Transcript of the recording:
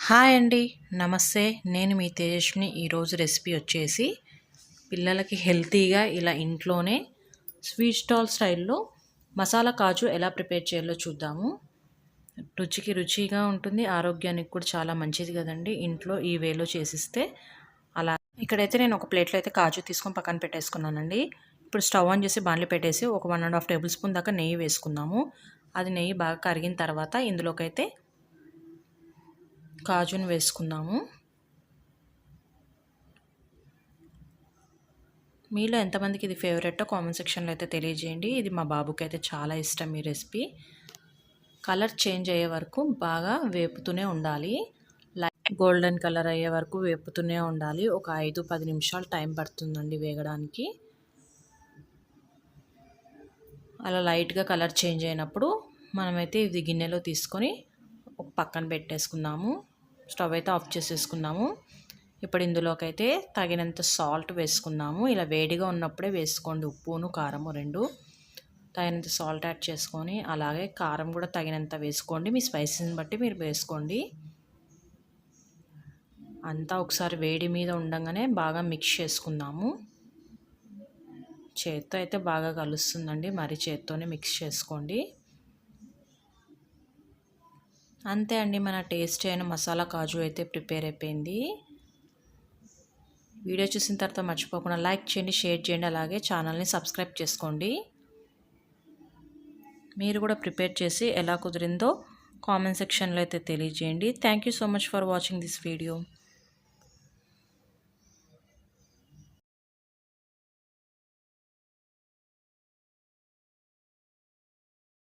Hi అండి. నమస్తే. నేను మీ తేజస్విని. ఈరోజు రెసిపీ వచ్చేసి పిల్లలకి హెల్తీగా ఇలా ఇంట్లోనే స్వీట్ స్టాల్ స్టైల్‌లో మసాలా కాజు ఎలా ప్రిపేర్ చేయాలో చూద్దాము. రుచికి రుచిగా ఉంటుంది. ఆరోగ్యానికి కూడా చాలా మంచిది కదండీ! ఇంట్లో ఈ వేలో చేసిస్తే. అలా ఇక్కడైతే నేను ఒక ప్లేట్‌లో అయితే కాజు తీసుకొని పక్కన పెట్టేసుకున్నానండి. ఇప్పుడు స్టవ్ ఆన్ చేసి బాండ్లీ పెట్టేసి ఒక 1 ½ టేబుల్ స్పూన్ దాకా నెయ్యి వేసుకుందాము. అది నెయ్యి బాగా కరిగిన తర్వాత ఇందులోకైతే కాజుని వేసుకుందాము. మీలో ఎంతమందికి ఇది ఫేవరెట్టో కామెంట్ సెక్షన్లో అయితే తెలియజేయండి. ఇది మా బాబుకి అయితే చాలా ఇష్టం ఈ రెసిపీ. కలర్ చేంజ్ అయ్యే వరకు బాగా వేపుతూనే ఉండాలి. లైట్ గోల్డెన్ కలర్ అయ్యే వరకు వేపుతూనే ఉండాలి. ఒక 5-10 నిమిషాలు టైం పడుతుందండి వేగడానికి. అలా లైట్గా కలర్ చేంజ్ అయినప్పుడు మనమైతే ఇది గిన్నెలో తీసుకొని ఒక పక్కన పెట్టేసుకుందాము. స్టవ్ అయితే ఆఫ్ చేసేసుకుందాము. ఇప్పుడు ఇందులోకైతే తగినంత సాల్ట్ వేసుకుందాము. ఇలా వేడిగా ఉన్నప్పుడే వేసుకోండి. ఉప్పును కారము 2 తగినంత సాల్ట్ యాడ్ చేసుకొని, అలాగే కారం కూడా తగినంత వేసుకోండి. మీ స్పైసీని బట్టి మీరు వేసుకోండి. అంతా ఒకసారి వేడి మీద ఉండంగానే బాగా మిక్స్ చేసుకుందాము. చేత్తో అయితే బాగా కలుస్తుందండి. మరి చేత్తోనే మిక్స్ చేసుకోండి. అంతే అండి, మన టేస్టీ అయిన మసాలా కాజు అయితే ప్రిపేర్ అయిపోయింది. వీడియో చూసిన తర్వాత మర్చిపోకుండా లైక్ చేయండి, షేర్ చేయండి, అలాగే ఛానల్ని సబ్స్క్రైబ్ చేసుకోండి. మీరు కూడా ప్రిపేర్ చేసి ఎలా కుదిరిందో కామెంట్ సెక్షన్లో అయితే తెలియజేయండి. Thank you so much for watching this video.